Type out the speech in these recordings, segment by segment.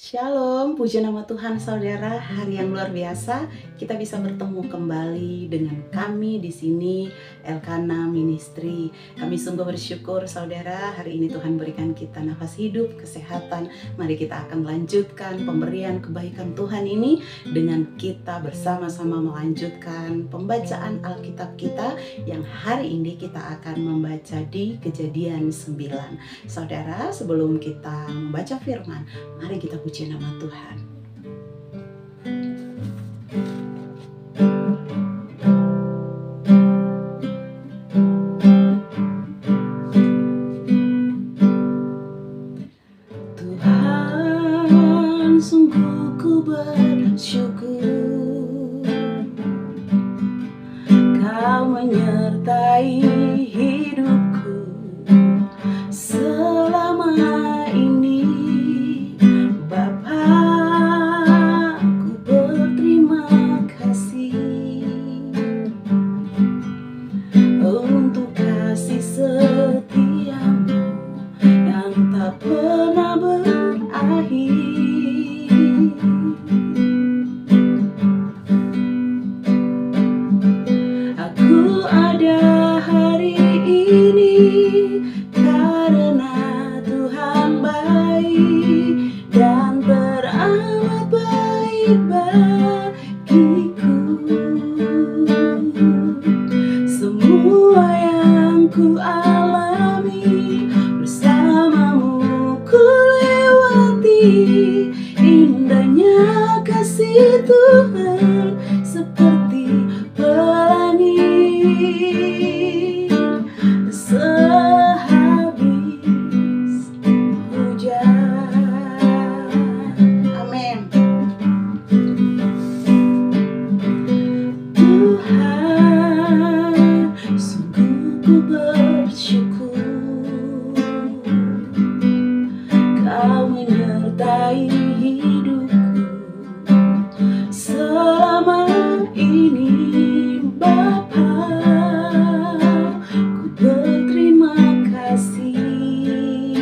Shalom, puji nama Tuhan saudara. Hari yang luar biasa, kita bisa bertemu kembali dengan kami di sini Elkana Ministry. Kami sungguh bersyukur saudara, hari ini Tuhan berikan kita nafas hidup, kesehatan. Mari kita akan melanjutkan pemberian kebaikan Tuhan ini dengan kita bersama-sama melanjutkan pembacaan Alkitab kita yang hari ini kita akan membaca di Kejadian 9. Saudara, sebelum kita membaca firman, mari kita puji nama Tuhan. Tuhan, sungguh ku bersyukur Kau menyertai hidupku selama ini. Indahnya kasih Tuhan seperti pelangi sehabis hujan. Amin. Tuhan, sungguh ku bersyukur Kau menyertai hidupku selama ini. Bapa, ku berterima kasih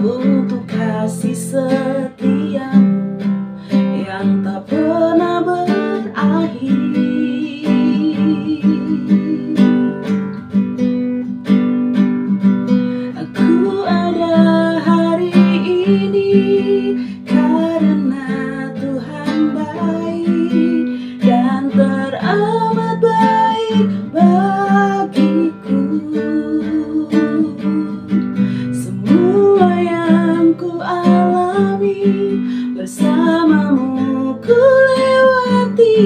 untuk kasih setiamu yang tak pernah berakhir. Bersamamu ku lewati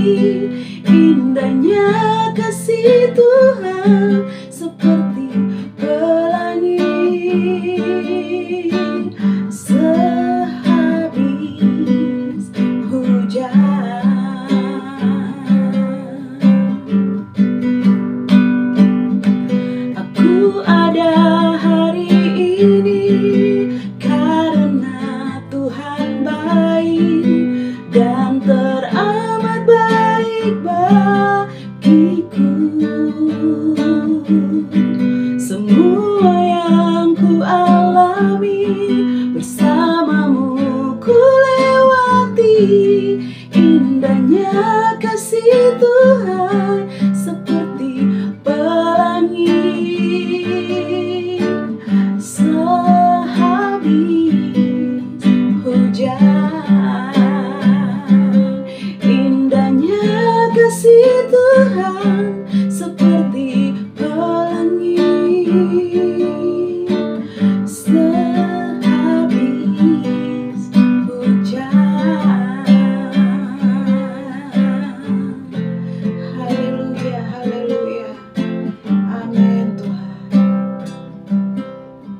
indahnya kasih Tuhan seperti pelangi sehabis hujan. Aku ada hari ini karena Tuhan baik dan teramat baik bagiku. Semua yang ku alami bersamamu ku lewati indahnya kasih Tuhan seperti pelangi sehabis hujan. Indahnya kasih Tuhan seperti pelangi sehabis hujan. Haleluya, haleluya. Amin Tuhan.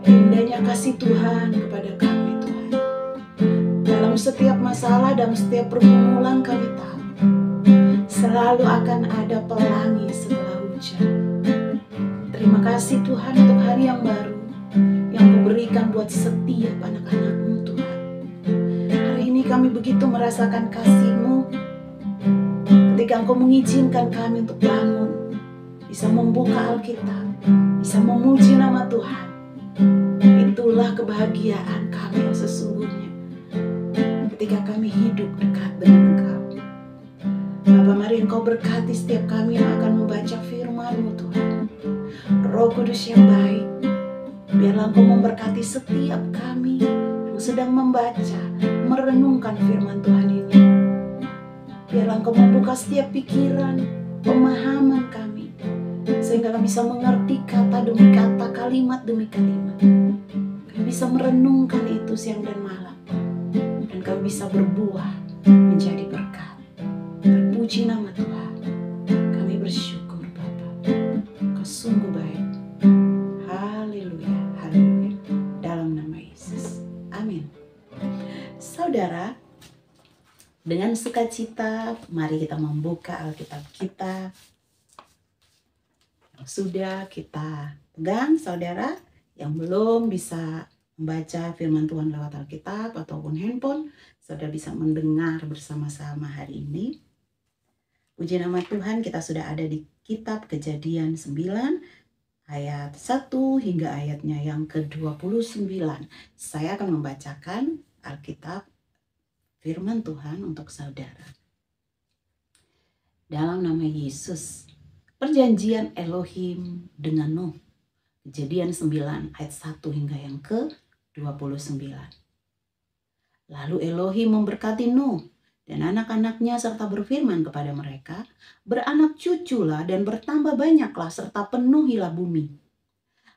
Indahnya kasih Tuhan kepada kami Tuhan. Dalam setiap masalah, dalam setiap pergumulan kami tahu selalu akan ada pelangi setelah hujan. Terima kasih Tuhan untuk hari yang baru yang Kau berikan buat setiap anak-anak-Mu Tuhan. Hari ini kami begitu merasakan kasih-Mu ketika Engkau mengizinkan kami untuk bangun, bisa membuka Alkitab, bisa memuji nama Tuhan. Itulah kebahagiaan kami yang sesungguhnya. memberkati setiap kami yang akan membaca firman-Mu Tuhan. Roh Kudus yang baik, biarlah Engkau memberkati setiap kami yang sedang membaca, merenungkan firman Tuhan ini. Biarlah Engkau membuka setiap pikiran, pemahaman kami, sehingga kami bisa mengerti kata demi kata, kalimat demi kalimat. Kami bisa merenungkan itu siang dan malam, dan kami bisa berbuah menjadi berkat. Terpuji nama Tuhan. Kami bersyukur Bapa, Kau sungguh baik. Haleluya, haleluya. Dalam nama Yesus, amin. Saudara, dengan sukacita mari kita membuka Alkitab kita. Sudah kita pegang, saudara, yang belum bisa membaca firman Tuhan lewat Alkitab ataupun handphone, saudara bisa mendengar bersama-sama hari ini. Puji nama Tuhan, kita sudah ada di kitab Kejadian 9 ayat 1 hingga ayatnya yang ke-29. Saya akan membacakan Alkitab firman Tuhan untuk saudara. Dalam nama Yesus, perjanjian Elohim dengan Nuh. Kejadian 9 ayat 1 hingga yang ke-29. Lalu Elohim memberkati Nuh dan anak-anaknya serta berfirman kepada mereka, beranak cuculah dan bertambah banyaklah serta penuhilah bumi.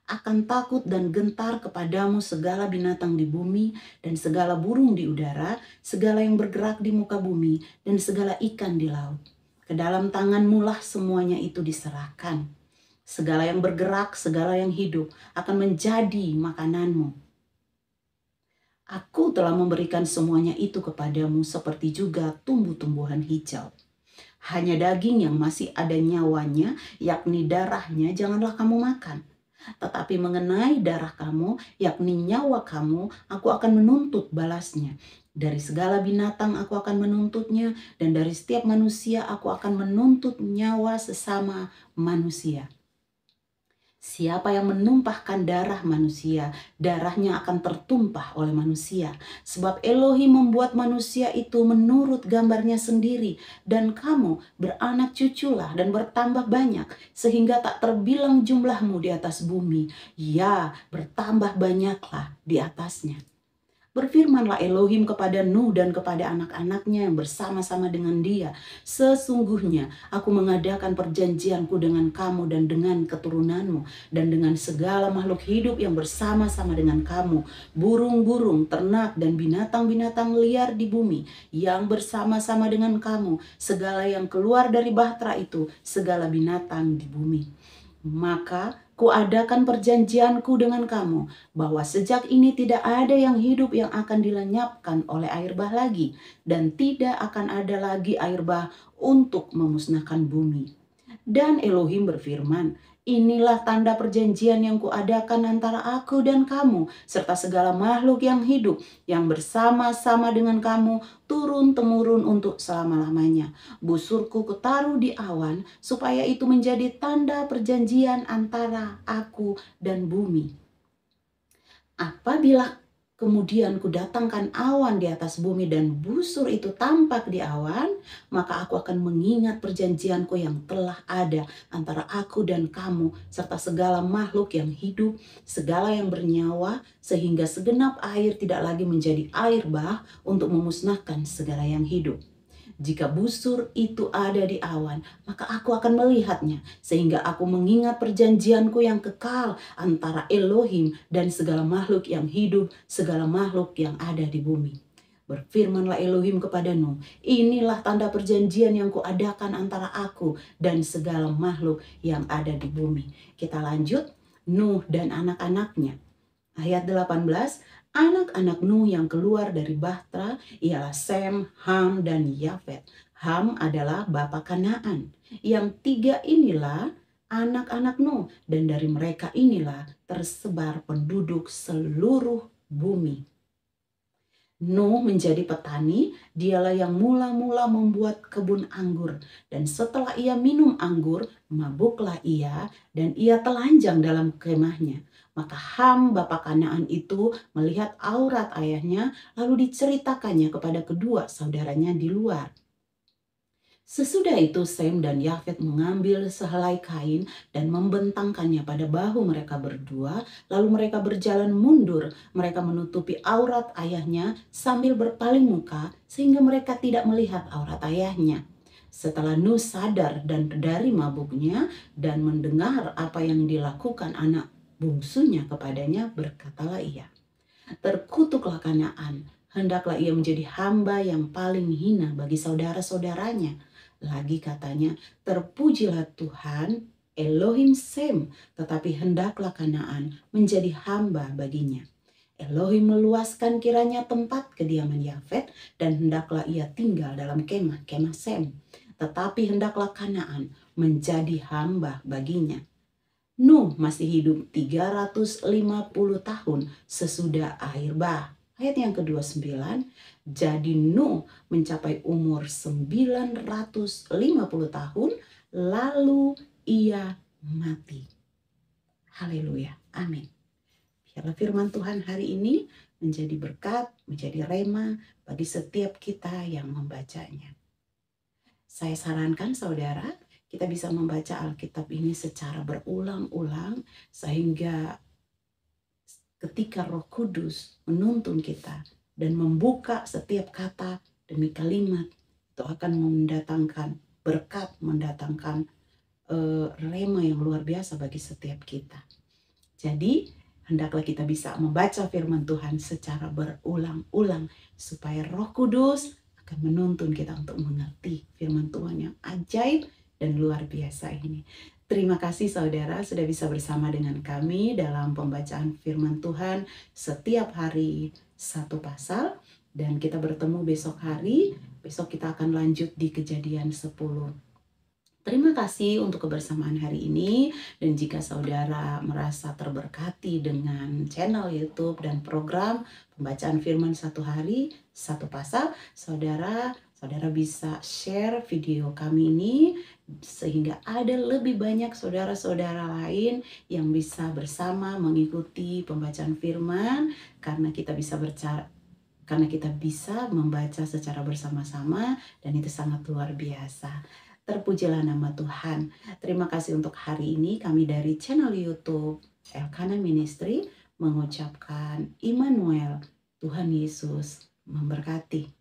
Akan takut dan gentar kepadamu segala binatang di bumi dan segala burung di udara, segala yang bergerak di muka bumi dan segala ikan di laut. Ke dalam tanganmu lah semuanya itu diserahkan. Segala yang bergerak, segala yang hidup akan menjadi makananmu. Aku telah memberikan semuanya itu kepadamu seperti juga tumbuh-tumbuhan hijau. Hanya daging yang masih ada nyawanya, yakni darahnya, janganlah kamu makan. Tetapi mengenai darah kamu, yakni nyawa kamu, aku akan menuntut balasnya. Dari segala binatang aku akan menuntutnya, dan dari setiap manusia aku akan menuntut nyawa sesama manusia. Siapa yang menumpahkan darah manusia, darahnya akan tertumpah oleh manusia. Sebab Elohim membuat manusia itu menurut gambarnya sendiri. Dan kamu beranak cuculah dan bertambah banyak, sehingga tak terbilang jumlahmu di atas bumi. Ya, bertambah banyaklah di atasnya. Berfirmanlah Elohim kepada Nuh dan kepada anak-anaknya yang bersama-sama dengan dia. Sesungguhnya aku mengadakan perjanjianku dengan kamu dan dengan keturunanmu dan dengan segala makhluk hidup yang bersama-sama dengan kamu. Burung-burung, ternak dan binatang-binatang liar di bumi yang bersama-sama dengan kamu. Segala yang keluar dari bahtera itu, segala binatang di bumi. Maka kuadakan perjanjianku dengan kamu, bahwa sejak ini tidak ada yang hidup yang akan dilenyapkan oleh air bah lagi, dan tidak akan ada lagi air bah untuk memusnahkan bumi. Dan Elohim berfirman, inilah tanda perjanjian yang kuadakan antara aku dan kamu, serta segala makhluk yang hidup, yang bersama-sama dengan kamu, turun-temurun untuk selama-lamanya. Busurku kutaruh di awan, supaya itu menjadi tanda perjanjian antara aku dan bumi. Apabila kemudian kudatangkan awan di atas bumi dan busur itu tampak di awan, maka aku akan mengingat perjanjianku yang telah ada antara aku dan kamu, serta segala makhluk yang hidup, segala yang bernyawa, sehingga segenap air tidak lagi menjadi air bah untuk memusnahkan segala yang hidup. Jika busur itu ada di awan, maka aku akan melihatnya, sehingga aku mengingat perjanjianku yang kekal antara Elohim dan segala makhluk yang hidup, segala makhluk yang ada di bumi. Berfirmanlah Elohim kepada Nuh, inilah tanda perjanjian yang kuadakan antara aku dan segala makhluk yang ada di bumi. Kita lanjut, Nuh dan anak-anaknya. Ayat 18, anak-anak Nuh yang keluar dari bahtera ialah Sem, Ham, dan Yafet. Ham adalah bapa Kanaan. Yang tiga inilah anak-anak Nuh, dan dari mereka inilah tersebar penduduk seluruh bumi. Nuh menjadi petani, dialah yang mula-mula membuat kebun anggur. Dan setelah ia minum anggur, mabuklah ia, dan ia telanjang dalam kemahnya. Maka Ham, bapa Kanaan itu, melihat aurat ayahnya, lalu diceritakannya kepada kedua saudaranya di luar. Sesudah itu Sem dan Yafet mengambil sehelai kain dan membentangkannya pada bahu mereka berdua, lalu mereka berjalan mundur. Mereka menutupi aurat ayahnya sambil berpaling muka sehingga mereka tidak melihat aurat ayahnya. Setelah Nuh sadar dan dari mabuknya dan mendengar apa yang dilakukan anak bungsunya kepadanya, berkatalah ia, "Terkutuklah Kanaan, hendaklah ia menjadi hamba yang paling hina bagi saudara-saudaranya." Lagi katanya, "Terpujilah Tuhan Elohim Sem, tetapi hendaklah Kanaan menjadi hamba baginya." Elohim meluaskan kiranya tempat kediaman Yafet, dan hendaklah ia tinggal dalam kemah Sem. Tetapi hendaklah Kanaan menjadi hamba baginya. Nuh masih hidup 350 tahun sesudah akhir bah. Ayat yang ke-29, jadi Nuh mencapai umur 950 tahun, lalu ia mati. Haleluya, amin. Biarlah firman Tuhan hari ini menjadi berkat, menjadi rema bagi setiap kita yang membacanya. Saya sarankan saudara, kita bisa membaca Alkitab ini secara berulang-ulang sehingga ketika Roh Kudus menuntun kita dan membuka setiap kata demi kalimat, itu akan mendatangkan berkat, mendatangkan rema yang luar biasa bagi setiap kita. Jadi hendaklah kita bisa membaca firman Tuhan secara berulang-ulang supaya Roh Kudus akan menuntun kita untuk mengerti firman Tuhan yang ajaib dan luar biasa ini. Terima kasih saudara sudah bisa bersama dengan kami dalam pembacaan firman Tuhan setiap hari satu pasal, dan kita bertemu besok hari. Besok kita akan lanjut di Kejadian 10. Terima kasih untuk kebersamaan hari ini, dan jika saudara merasa terberkati dengan channel YouTube dan program pembacaan firman satu hari satu pasal, saudara bisa share video kami ini sehingga ada lebih banyak saudara-saudara lain yang bisa bersama mengikuti pembacaan firman, karena kita bisa membaca secara bersama-sama, dan itu sangat luar biasa. Terpujilah nama Tuhan. Terima kasih untuk hari ini. Kami dari channel YouTube Elkana Ministry mengucapkan Immanuel, Tuhan Yesus memberkati.